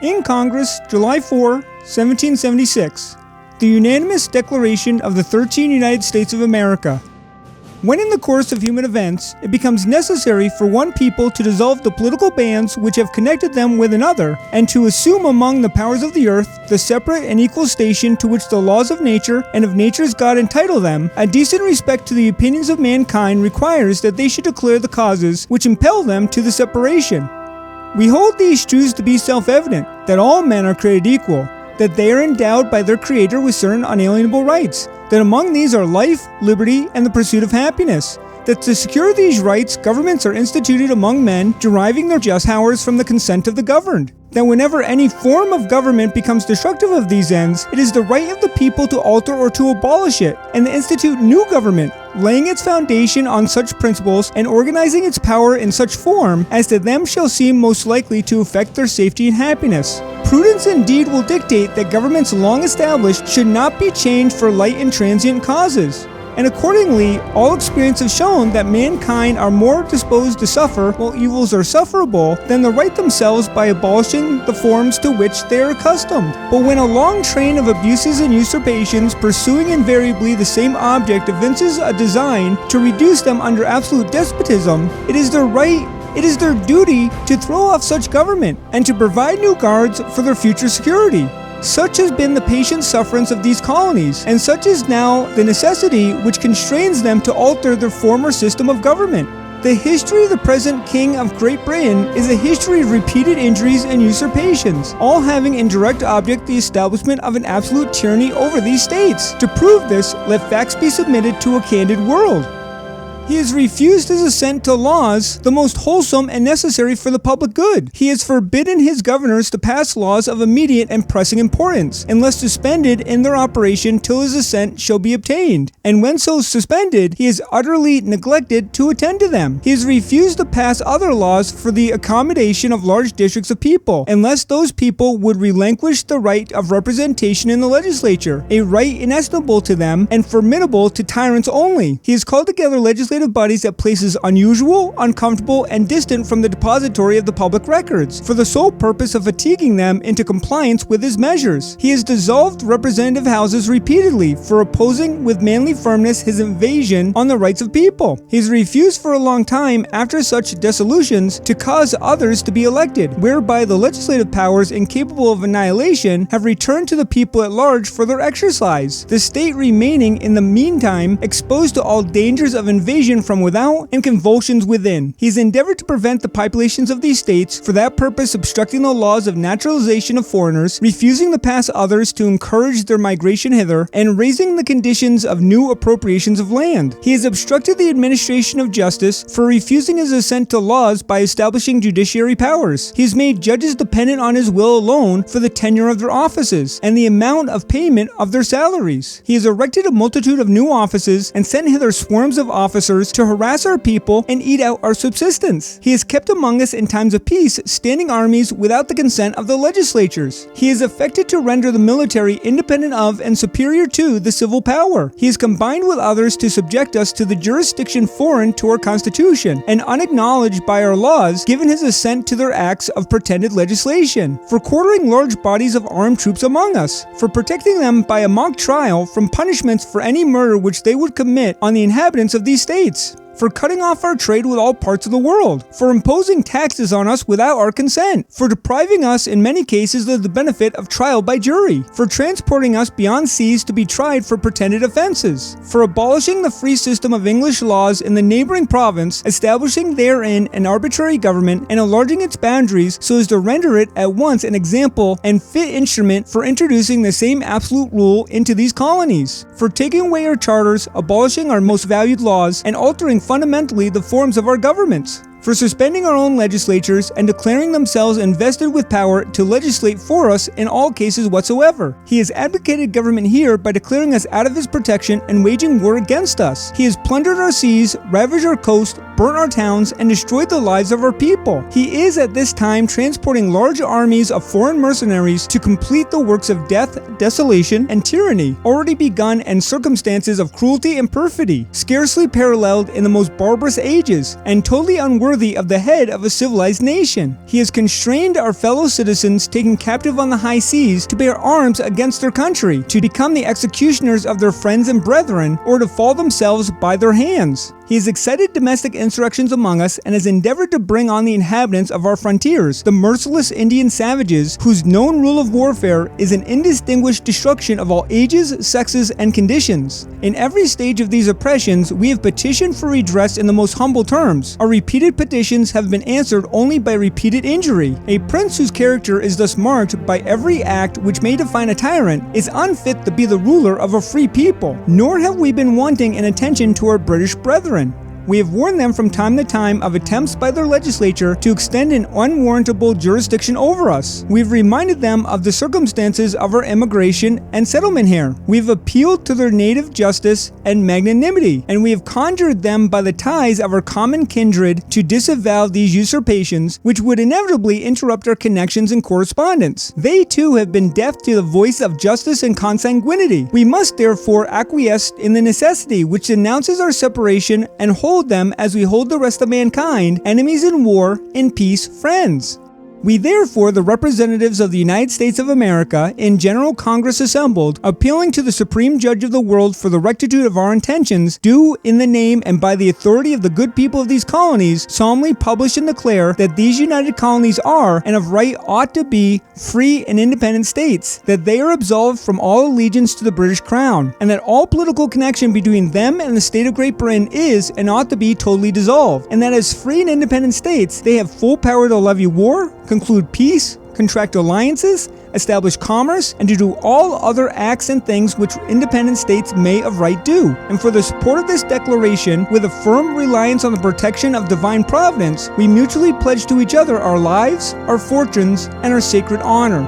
In Congress, July 4, 1776, the unanimous declaration of the 13 United States of America. When in the course of human events, it becomes necessary for one people to dissolve the political bands which have connected them with another, and to assume among the powers of the earth the separate and equal station to which the laws of nature and of nature's God entitle them, a decent respect to the opinions of mankind requires that they should declare the causes which impel them to the separation. We hold these truths to be self-evident, that all men are created equal, that they are endowed by their Creator with certain unalienable rights, that among these are life, liberty, and the pursuit of happiness, that to secure these rights, governments are instituted among men, deriving their just powers from the consent of the governed, that whenever any form of government becomes destructive of these ends, it is the right of the people to alter or to abolish it, and to institute new government, laying its foundation on such principles and organizing its power in such form as to them shall seem most likely to affect their safety and happiness. Prudence indeed will dictate that governments long established should not be changed for light and transient causes. And accordingly, all experience has shown that mankind are more disposed to suffer while evils are sufferable than the right themselves by abolishing the forms to which they are accustomed. But when a long train of abuses and usurpations pursuing invariably the same object evinces a design to reduce them under absolute despotism, it is their duty to throw off such government and to provide new guards for their future security. Such has been the patient sufferance of these colonies, and such is now the necessity which constrains them to alter their former system of government. The history of the present King of Great Britain is a history of repeated injuries and usurpations, all having in direct object the establishment of an absolute tyranny over these states. To prove this, let facts be submitted to a candid world. He has refused his assent to laws the most wholesome and necessary for the public good. He has forbidden his governors to pass laws of immediate and pressing importance, unless suspended in their operation till his assent shall be obtained. And when so suspended, he has utterly neglected to attend to them. He has refused to pass other laws for the accommodation of large districts of people, unless those people would relinquish the right of representation in the legislature, a right inestimable to them and formidable to tyrants only. He has called together legislative bodies at places unusual, uncomfortable, and distant from the depository of the public records, for the sole purpose of fatiguing them into compliance with his measures. He has dissolved representative houses repeatedly for opposing with manly firmness his invasion on the rights of people. He has refused for a long time, after such dissolutions, to cause others to be elected, whereby the legislative powers incapable of annihilation have returned to the people at large for their exercise, the state remaining in the meantime exposed to all dangers of invasion from without and convulsions within. He has endeavored to prevent the populations of these states, for that purpose obstructing the laws of naturalization of foreigners, refusing to pass others to encourage their migration hither, and raising the conditions of new appropriations of land. He has obstructed the administration of justice, for refusing his assent to laws by establishing judiciary powers. He has made judges dependent on his will alone for the tenure of their offices, and the amount of payment of their salaries. He has erected a multitude of new offices, and sent hither swarms of officers to harass our people and eat out our subsistence. He has kept among us in times of peace standing armies without the consent of the legislatures. He has affected to render the military independent of and superior to the civil power. He has combined with others to subject us to the jurisdiction foreign to our constitution, and unacknowledged by our laws, given his assent to their acts of pretended legislation, for quartering large bodies of armed troops among us, for protecting them by a mock trial from punishments for any murder which they would commit on the inhabitants of these states, for cutting off our trade with all parts of the world, for imposing taxes on us without our consent, for depriving us in many cases of the benefit of trial by jury, for transporting us beyond seas to be tried for pretended offenses, for abolishing the free system of English laws in the neighboring province, establishing therein an arbitrary government, and enlarging its boundaries so as to render it at once an example and fit instrument for introducing the same absolute rule into these colonies, for taking away our charters, abolishing our most valued laws, and altering fundamentally the forms of our governments, for suspending our own legislatures and declaring themselves invested with power to legislate for us in all cases whatsoever. He has advocated government here by declaring us out of his protection and waging war against us. He has plundered our seas, ravaged our coast, burnt our towns, and destroyed the lives of our people. He is at this time transporting large armies of foreign mercenaries to complete the works of death, desolation, and tyranny, already begun in circumstances of cruelty and perfidy, scarcely paralleled in the most barbarous ages, and totally unworthy of the head of a civilized nation. He has constrained our fellow citizens taken captive on the high seas to bear arms against their country, to become the executioners of their friends and brethren, or to fall themselves by their hands. He has excited domestic insurrections among us and has endeavored to bring on the inhabitants of our frontiers, the merciless Indian savages, whose known rule of warfare is an indistinguished destruction of all ages, sexes, and conditions. In every stage of these oppressions, we have petitioned for redress in the most humble terms. Our repeated petitions have been answered only by repeated injury. A prince whose character is thus marked by every act which may define a tyrant is unfit to be the ruler of a free people. Nor have we been wanting in attention to our British brethren. We have warned them from time to time of attempts by their legislature to extend an unwarrantable jurisdiction over us. We've reminded them of the circumstances of our immigration and settlement here. We've appealed to their native justice and magnanimity, and we have conjured them by the ties of our common kindred to disavow these usurpations, which would inevitably interrupt our connections and correspondence. They too have been deaf to the voice of justice and consanguinity. We must therefore acquiesce in the necessity which denounces our separation and hold them as we hold the rest of mankind, enemies in war, in peace, friends. We therefore, the representatives of the United States of America, in General Congress assembled, appealing to the Supreme Judge of the world for the rectitude of our intentions, do, in the name and by the authority of the good people of these colonies, solemnly publish and declare that these united colonies are, and of right ought to be, free and independent states, that they are absolved from all allegiance to the British Crown, and that all political connection between them and the state of Great Britain is and ought to be totally dissolved, and that as free and independent states, they have full power to levy war, conclude peace, contract alliances, establish commerce, and to do all other acts and things which independent states may of right do. And for the support of this declaration, with a firm reliance on the protection of divine providence, we mutually pledge to each other our lives, our fortunes, and our sacred honor.